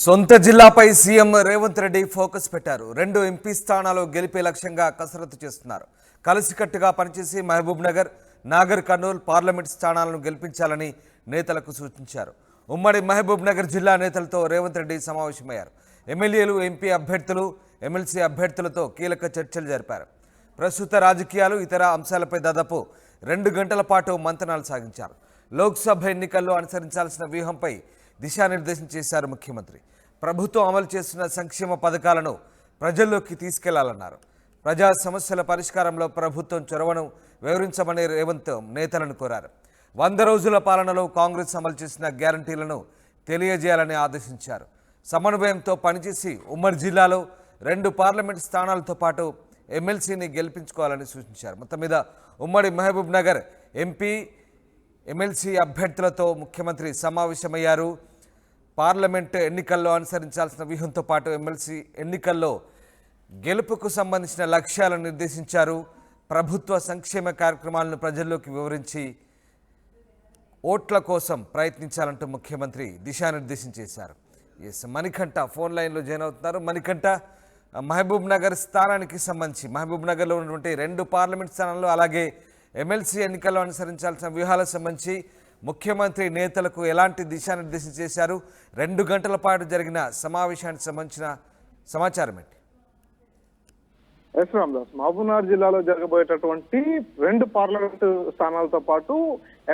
సొంత జిల్లాపై CM Revanth Reddy focus పెట్టారు. 2 MP స్థానాలు గెలిపే లక్ష్యంగా కసరత్తు చేస్తున్నారు. కలిసికట్టుగా పనిచేసి మహబూబ్ నగర్, నాగర్ కర్నూల్ పార్లమెంట్ స్థానాలను గెలిపించాలని నేతలకు సూచించారు. ఉమ్మడి మహబూబ్ నగర్ జిల్లా నేతలతో రేవంత్ రెడ్డి సమావేశమయ్యారు. ఎమ్మెల్యేలు, ఎంపీ అభ్యర్థులు, ఎమ్మెల్సీ అభ్యర్థులతో కీలక చర్చలు జరిపారు. ప్రస్తుత రాజకీయాలు, ఇతర అంశాలపై దాదాపు 2 గంటల పాటు మంతనాలు సాగించారు. లోక్సభ ఎన్నికల్లో అనుసరించాల్సిన వ్యూహంపై దిశానిర్దేశం చేశారు ముఖ్యమంత్రి. ప్రభుత్వం అమలు చేస్తున్న సంక్షేమ పథకాలను ప్రజల్లోకి తీసుకెళ్లాలన్నారు. ప్రజా సమస్యల పరిష్కారంలో ప్రభుత్వం చొరవను వివరించమని రేవంత్ నేతలను కోరారు. 100 రోజుల పాలనలో కాంగ్రెస్ అమలు చేసిన గ్యారంటీలను తెలియజేయాలని ఆదేశించారు. సమన్వయంతో పనిచేసి ఉమ్మడి జిల్లాలో 2 పార్లమెంట్ స్థానాలతో పాటు ఎమ్మెల్సీని గెలిపించుకోవాలని సూచించారు. మొత్తం మీద ఉమ్మడి మహబూబ్ నగర్ ఎంపీ, ఎమ్మెల్సీ అభ్యర్థులతో ముఖ్యమంత్రి సమావేశమయ్యారు. పార్లమెంట్ ఎన్నికల్లో అనుసరించాల్సిన వ్యూహంతో పాటు ఎమ్మెల్సీ ఎన్నికల్లో గెలుపుకు సంబంధించిన లక్ష్యాలను నిర్దేశించారు. ప్రభుత్వ సంక్షేమ కార్యక్రమాలను ప్రజల్లోకి వివరించి ఓట్ల కోసం ప్రయత్నించాలంటూ ముఖ్యమంత్రి దిశానిర్దేశం చేశారు. మణికంఠ ఫోన్ లైన్లో జాయిన్ అవుతున్నారు. మణికంఠ, మహబూబ్ నగర్ స్థానానికి సంబంధించి మహబూబ్ నగర్లో ఉన్నటువంటి 2 పార్లమెంట్ స్థానాల్లో అలాగే ఎమ్మెల్సీ ఎన్నికల్లో అనుసరించాల్సిన వ్యూహాలకు సంబంధించి ముఖ్యమంత్రి నేతలకు ఎలాంటి దిశానిర్దేశం చేశారు? 2 గంటల పాటు జరిగిన సమావేశానికి సంబంధించిన సమాచారం ఏంటి? ఎస్ రామదాస్, మహబూబ్నగర్ జిల్లాలో జరగబోయేటటువంటి 2 పార్లమెంటు స్థానాలతో పాటు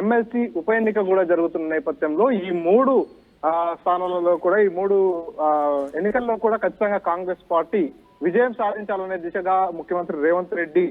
ఎమ్మెల్సీ ఉప ఎన్నిక కూడా జరుగుతున్న నేపథ్యంలో ఈ 3 స్థానాలలో కూడా ఈ 3 ఎన్నికల్లో కూడా ఖచ్చితంగా కాంగ్రెస్ పార్టీ విజయం సాధించాలనే దిశగా ముఖ్యమంత్రి రేవంత్ రెడ్డి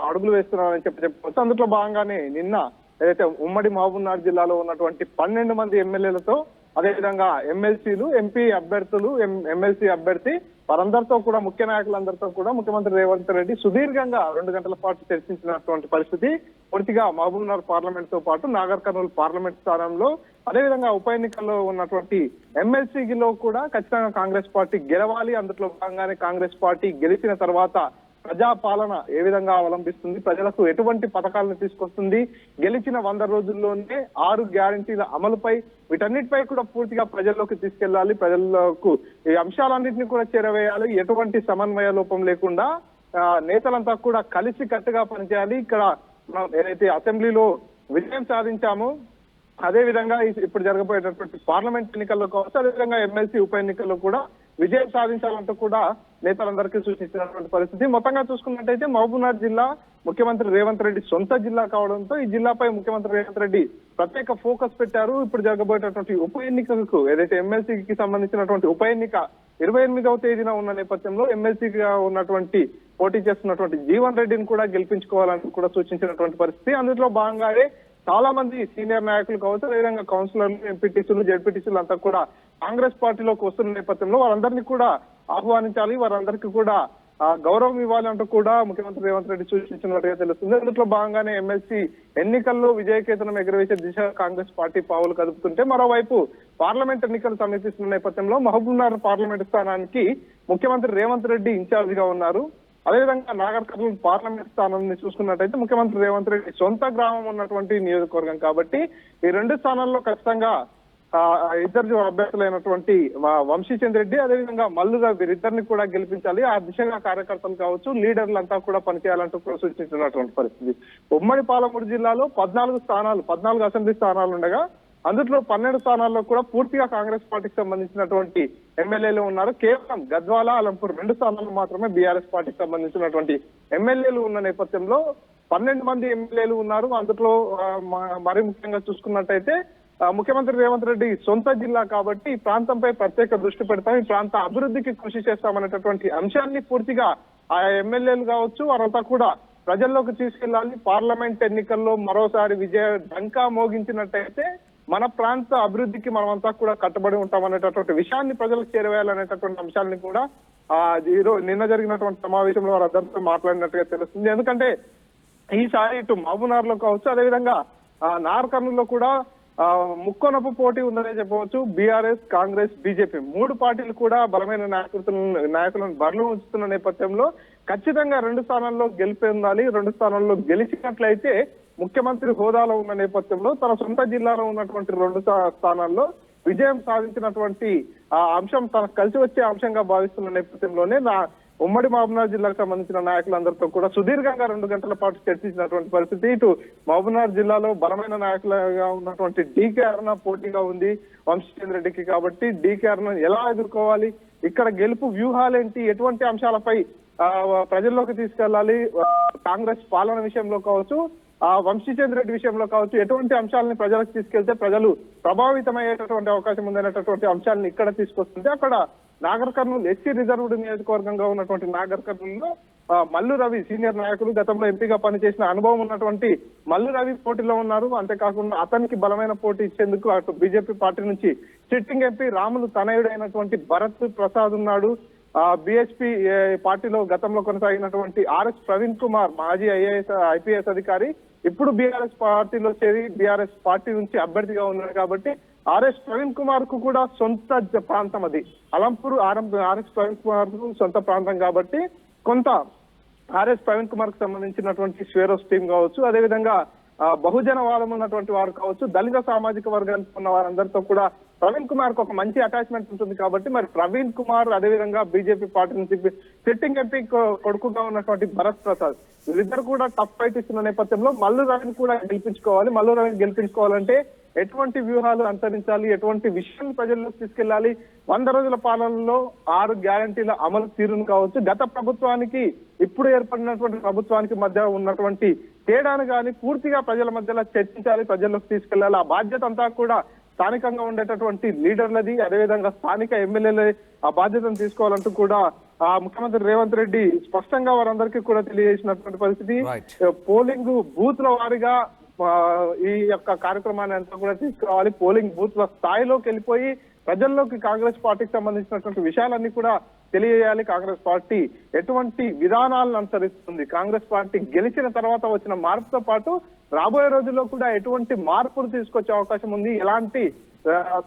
అడుగులు వేస్తున్నారని చెప్పవచ్చు. అందులో భాగంగానే నిన్న ఏదైతే ఉమ్మడి మహబూబ్నగర్ జిల్లాలో ఉన్నటువంటి 12 మంది ఎమ్మెల్యేలతో, అదేవిధంగా ఎమ్మెల్సీలు, ఎంపీ అభ్యర్థులు, ఎమ్మెల్సీ అభ్యర్థి వారందరితో కూడా, ముఖ్య నాయకులందరితో కూడా ముఖ్యమంత్రి రేవంత్ రెడ్డి సుదీర్ఘంగా 2 గంటల పాటు చర్చించినటువంటి పరిస్థితి. పూర్తిగా మహబూబ్నగర్ పార్లమెంట్ తో పాటు నాగర్ కర్నూల్ పార్లమెంట్ స్థానంలో, అదేవిధంగా ఉప ఎన్నికల్లో ఉన్నటువంటి ఎమ్మెల్సీలో కూడా ఖచ్చితంగా కాంగ్రెస్ పార్టీ గెలవాలి. అందులో భాగంగానే కాంగ్రెస్ పార్టీ గెలిచిన తర్వాత ప్రజా పాలన ఏ విధంగా అవలంబిస్తుంది, ప్రజలకు ఎటువంటి పథకాలను తీసుకొస్తుంది, గెలిచిన 100 రోజుల్లోనే 6 గ్యారంటీల అమలుపై, వీటన్నిటిపై కూడా పూర్తిగా ప్రజల్లోకి తీసుకెళ్లాలి. ప్రజలకు ఈ అంశాలన్నింటినీ కూడా చేరవేయాలి. ఎటువంటి సమన్వయ లోపం లేకుండా నేతలంతా కూడా కలిసి కట్టుగా పనిచేయాలి. ఇక్కడ మనం ఏదైతే అసెంబ్లీలో విజయం సాధించామో అదే విధంగా ఇప్పుడు జరగబోయేటటువంటి పార్లమెంట్ ఎన్నికల్లో కావచ్చు, అదేవిధంగా ఎమ్మెల్సీ ఉప ఎన్నికల్లో కూడా విజయం సాధించాలంటూ కూడా నేతలందరికీ సూచించినటువంటి పరిస్థితి. మొత్తంగా చూసుకున్నట్టయితే మహబూబ్నగర్ జిల్లా ముఖ్యమంత్రి రేవంత్ రెడ్డి సొంత జిల్లా కావడంతో ఈ జిల్లాపై ముఖ్యమంత్రి రేవంత్ రెడ్డి ప్రత్యేక ఫోకస్ పెట్టారు. ఇప్పుడు జరగబోయేటటువంటి ఉప ఎన్నికలకు ఏదైతే ఎమ్మెల్సీకి సంబంధించినటువంటి ఉప ఎన్నిక 28వ తేదీన ఉన్న నేపథ్యంలో ఎమ్మెల్సీగా ఉన్నటువంటి పోటీ చేస్తున్నటువంటి జీవన్ రెడ్డిని కూడా గెలిపించుకోవాలని కూడా సూచించినటువంటి పరిస్థితి. అందులో భాగంగానే చాలా మంది సీనియర్ నాయకులు కావచ్చు, అదేవిధంగా కౌన్సిలర్లు, ఎంపీటీసీలు, జెడ్పీటీసీలు అంతా కూడా కాంగ్రెస్ పార్టీలోకి వస్తున్న నేపథ్యంలో వారందరినీ కూడా ఆహ్వానించాలి, వారందరికీ కూడా గౌరవం ఇవ్వాలి అంటూ కూడా ముఖ్యమంత్రి రేవంత్ రెడ్డి సూచించినట్టుగా తెలుస్తుంది. అందులో భాగంగానే ఎమ్మెల్సీ ఎన్నికల్లో విజయకేతనం ఎగురవేసే దిశ కాంగ్రెస్ పార్టీ పావులు కదుపుతుంటే, మరోవైపు పార్లమెంట్ ఎన్నికలు సమీపిస్తున్న నేపథ్యంలో మహబూబ్నగర్ పార్లమెంట్ స్థానానికి ముఖ్యమంత్రి రేవంత్ రెడ్డి ఇన్ఛార్జ్ గా ఉన్నారు. అదేవిధంగా నాగర్ కర్నూల్ పార్లమెంట్ స్థానాన్ని చూసుకున్నట్టయితే ముఖ్యమంత్రి రేవంత్ రెడ్డి సొంత గ్రామం ఉన్నటువంటి నియోజకవర్గం కాబట్టి ఈ 2 స్థానాల్లో ఖచ్చితంగా 2 అభ్యర్థులైనటువంటి వంశీచంద్ర రెడ్డి, అదేవిధంగా మల్లుగా వీరిద్దరిని కూడా గెలిపించాలి. ఆ దిశగా కార్యకర్తలు కావచ్చు, లీడర్లంతా కూడా పనిచేయాలంటూ కూడా సూచించినటువంటి పరిస్థితి. ఉమ్మడి పాలమూరు జిల్లాలో 14 అసెంబ్లీ స్థానాలు ఉండగా అందులో 12 స్థానాల్లో కూడా పూర్తిగా కాంగ్రెస్ పార్టీకి సంబంధించినటువంటి ఎమ్మెల్యేలు ఉన్నారు. కేవలం గద్వాల, అలంపూర్ 2 స్థానాలు మాత్రమే బీఆర్ఎస్ పార్టీకి సంబంధించినటువంటి ఎమ్మెల్యేలు ఉన్న నేపథ్యంలో 12 మంది ఎమ్మెల్యేలు ఉన్నారు. అందులో మరీ ముఖ్యంగా చూసుకున్నట్టయితే ముఖ్యమంత్రి రేవంత్ రెడ్డి సొంత జిల్లా కాబట్టి ఈ ప్రాంతంపై ప్రత్యేక దృష్టి పెడతాం, ఈ ప్రాంత అభివృద్ధికి కృషి చేస్తామనేటటువంటి అంశాన్ని పూర్తిగా ఆ ఎమ్మెల్యేలు కావచ్చు వారంతా కూడా ప్రజల్లోకి తీసుకెళ్లాలి. పార్లమెంట్ ఎన్నికల్లో మరోసారి విజయ ఢంకా మోగించినట్టయితే మన ప్రాంత అభివృద్ధికి మనమంతా కూడా కట్టుబడి ఉంటామనేటటువంటి విషయాన్ని ప్రజలకు చేరవేయాలనేటటువంటి అంశాన్ని కూడా నిన్న జరిగినటువంటి సమావేశంలో వారందరితో మాట్లాడినట్టుగా తెలుస్తుంది. ఎందుకంటే ఈసారి ఇటు మహబూబ్నగర్ లో కావచ్చు, అదేవిధంగా నాగర్ కర్నూల్లో కూడా ముక్కోనపు పోటీ ఉందనే చెప్పవచ్చు. బీఆర్ఎస్, కాంగ్రెస్, బీజేపీ 3 పార్టీలు కూడా బలమైన నాయకులను బరిలో ఉంచుతున్న నేపథ్యంలో ఖచ్చితంగా 2 స్థానాల్లో గెలిపి ఉండాలి. 2 స్థానాల్లో గెలిచినట్లయితే ముఖ్యమంత్రి హోదాలో ఉన్న నేపథ్యంలో తన సొంత జిల్లాలో ఉన్నటువంటి 2 స్థానాల్లో విజయం సాధించినటువంటి ఆ అంశం తనకు కలిసి వచ్చే అంశంగా భావిస్తున్న నేపథ్యంలోనే ఉమ్మడి మహబూబ్నగర్ జిల్లాకు సంబంధించిన నాయకులందరితో కూడా సుదీర్ఘంగా 2 గంటల పాటు చర్చించినటువంటి పరిస్థితి. ఇటు మహబూబ్నగర్ జిల్లాలో బలమైన నాయకులుగా ఉన్నటువంటి డీకే అరుణ పోటీగా ఉంది వంశీచంద్ర రెడ్డికి. కాబట్టి డీకే అరుణ ఎలా ఎదుర్కోవాలి, ఇక్కడ గెలుపు వ్యూహాలేంటి, ఎటువంటి అంశాలపై ప్రజల్లోకి తీసుకెళ్లాలి, కాంగ్రెస్ పాలన విషయంలో కావచ్చు, వంశీచంద్ర రెడ్డి విషయంలో కావచ్చు, ఎటువంటి అంశాలని ప్రజలకు తీసుకెళ్తే ప్రజలు ప్రభావితమయ్యేటటువంటి అవకాశం ఉందనేటటువంటి అంశాలను ఇక్కడ తీసుకొస్తుంటే అక్కడ నాగర్ కర్నూలు ఎస్సీ రిజర్వ్డ్ నియోజకవర్గంగా ఉన్నటువంటి నాగర్ కర్నూలులో మల్లు రవి సీనియర్ నాయకులు, గతంలో ఎంపీగా పనిచేసిన అనుభవం ఉన్నటువంటి మల్లు రవి పోటీలో ఉన్నారు. అంతేకాకుండా అతనికి బలమైన పోటీ ఇచ్చేందుకు అటు బీజేపీ పార్టీ నుంచి సిట్టింగ్ ఎంపీ రాములు తనయుడైనటువంటి భరత్ ప్రసాద్ ఉన్నాడు. బీఎస్పీ పార్టీలో గతంలో కొనసాగినటువంటి ఆర్ఎస్ ప్రవీణ్ కుమార్ మాజీ ఐపీఎస్ అధికారి ఇప్పుడు బీఆర్ఎస్ పార్టీలో చేరి బీఆర్ఎస్ పార్టీ నుంచి అభ్యర్థిగా ఉన్నాడు. కాబట్టి ఆర్ఎస్ ప్రవీణ్ కుమార్ కు కూడా సొంత ప్రాంతం అది అలంపూర్. ఆర్ఎస్ ప్రవీణ్ కుమార్ కు సొంత ప్రాంతం కాబట్టి కొంత ఆర్ఎస్ ప్రవీణ్ కుమార్ కు సంబంధించినటువంటి స్వేరోస్ టీం కావచ్చు, అదేవిధంగా బహుజన వాదం ఉన్నటువంటి వారు కావచ్చు, దళిత సామాజిక వర్గానికి ఉన్న వారందరితో కూడా ప్రవీణ్ కుమార్ కు ఒక మంచి అటాచ్మెంట్ ఉంటుంది. కాబట్టి మరి ప్రవీణ్ కుమార్ అదేవిధంగా బీజేపీ పార్టీ నుంచి సిట్టింగ్ ఎంపీ కొడుకుగా ఉన్నటువంటి భరత్ ప్రసాద్ వీళ్ళిద్దరు కూడా టఫ్ ఫైట్ ఇస్తున్న నేపథ్యంలో మల్లు రవిని కూడా గెలిపించుకోవాలి. మల్లు రవిని గెలిపించుకోవాలంటే ఎటువంటి వ్యూహాలు అనుసరించాలి, ఎటువంటి విషయం ప్రజల్లోకి తీసుకెళ్లాలి, 100 రోజుల పాలనలో 6 గ్యారంటీల అమలు తీరును కావచ్చు, గత ప్రభుత్వానికి ఇప్పుడు ఏర్పడినటువంటి ప్రభుత్వానికి మధ్య ఉన్నటువంటి తేడాను కానీ పూర్తిగా ప్రజల మధ్యలో చర్చించాలి, ప్రజల్లోకి తీసుకెళ్లాలి. ఆ బాధ్యత అంతా కూడా స్థానికంగా ఉండేటటువంటి లీడర్లది, అదేవిధంగా స్థానిక ఎమ్మెల్యేల ఆ బాధ్యతను తీసుకోవాలంటూ కూడా ముఖ్యమంత్రి రేవంత్ రెడ్డి స్పష్టంగా వారందరికీ కూడా తెలియజేసినటువంటి పరిస్థితి. పోలింగ్ బూత్ల వారీగా ఈ యొక్క కార్యక్రమాన్ని అంతా కూడా తీసుకురావాలి. పోలింగ్ బూత్ల స్థాయిలోకి వెళ్ళిపోయి ప్రజల్లోకి కాంగ్రెస్ పార్టీకి సంబంధించినటువంటి విషయాలన్నీ కూడా తెలియజేయాలి. కాంగ్రెస్ పార్టీ ఎటువంటి విధానాలను అనుసరిస్తుంది, కాంగ్రెస్ పార్టీ గెలిచిన తర్వాత వచ్చిన మార్పుతో పాటు రాబోయే రోజుల్లో కూడా ఎటువంటి మార్పులు తీసుకొచ్చే అవకాశం ఉంది, ఎలాంటి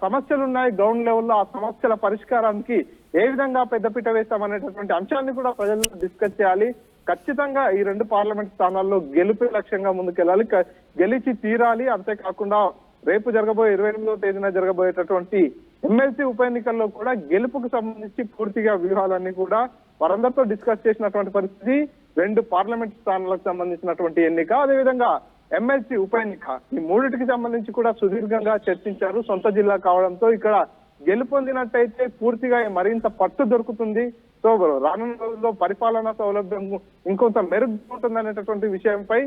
సమస్యలు ఉన్నాయి గ్రౌండ్ లెవెల్లో, ఆ సమస్యల పరిష్కారానికి ఏ విధంగా పెద్దపీట వేస్తామనేటటువంటి అంశాన్ని కూడా ప్రజల్లో డిస్కస్ చేయాలి. ఖచ్చితంగా ఈ 2 పార్లమెంట్ స్థానాల్లో గెలుపే లక్ష్యంగా ముందుకెళ్ళాలి, గెలిచి తీరాలి. అంతేకాకుండా రేపు జరగబోయే 28వ తేదీన జరగబోయేటటువంటి ఎమ్మెల్సీ ఉప ఎన్నికల్లో కూడా గెలుపుకు సంబంధించి పూర్తిగా వ్యూహాలన్నీ కూడా వారందరితో డిస్కస్ చేసినటువంటి పరిస్థితి. 2 పార్లమెంట్ స్థానాలకు సంబంధించినటువంటి ఎన్నిక, అదేవిధంగా ఎమ్మెల్సీ ఉప ఎన్నిక, ఈ మూడింటికి సంబంధించి కూడా సుదీర్ఘంగా చర్చించారు. సొంత జిల్లా కావడంతో ఇక్కడ గెలుపొందినట్టయితే పూర్తిగా మరింత పట్టు దొరుకుతుంది. సో రానున్న రోజుల్లో పరిపాలనా సౌలభ్యం ఇంకొంత మెరుగుంటుంది అనేటటువంటి విషయంపై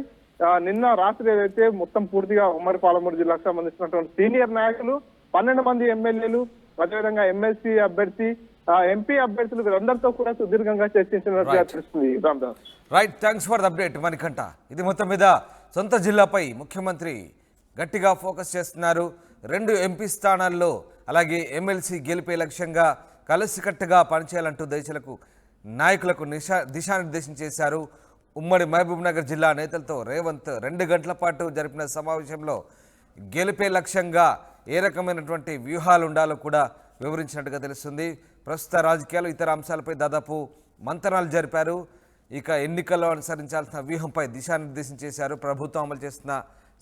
నిన్న రాత్రి ఏదైతే మొత్తం పూర్తిగా ఉమ్మడి పాలమూరు జిల్లాకు సంబంధించినటువంటి సీనియర్ నాయకులు 12 మంది ఎమ్మెల్యేలు, అదేవిధంగా ఎమ్మెల్సీ అభ్యర్థి, ఎంపీ అభ్యర్థులు వీరందరితో కూడా సుదీర్ఘంగా చర్చించినట్టుగా తెలుస్తుంది. Ramdas, right, thanks for the update Manikanta. ఇది మొత్తం మీద సొంత జిల్లాపై ముఖ్యమంత్రి గట్టిగా ఫోకస్ చేస్తున్నారు. 2 ఎంపీ స్థానాల్లో అలాగే ఎమ్మెల్సీ గెలిపే లక్ష్యంగా కలిసికట్టుగా పనిచేయాలంటూ దేశాలకు నాయకులకు దిశానిర్దేశం చేశారు. ఉమ్మడి మహబూబ్నగర్ జిల్లా నేతలతో రేవంత్ 2 గంటల పాటు జరిపిన సమావేశంలో గెలిపే లక్ష్యంగా ఏ రకమైనటువంటి వ్యూహాలు ఉండాలో కూడా వివరించినట్టుగా తెలుస్తుంది. ప్రస్తుత రాజకీయాలు ఇతర అంశాలపై దాదాపు మంతనాలు జరిపారు. ఇక ఎన్నికల్లో అనుసరించాల్సిన వ్యూహంపై దిశానిర్దేశం చేశారు. ప్రభుత్వం అమలు చేస్తున్న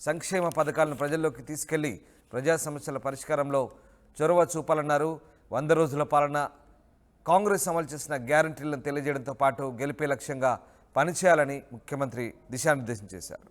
సంక్షేమ పథకాలను ప్రజల్లోకి తీసుకెళ్లి ప్రజా సమస్యల పరిష్కారంలో చొరవ చూపాలన్నారు. 100 రోజుల పాలన, కాంగ్రెస్ అమలు చేసిన గ్యారంటీలను తెలియజేయడంతో పాటు గెలిపే లక్ష్యంగా పనిచేయాలని ముఖ్యమంత్రి దిశానిర్దేశం చేశారు.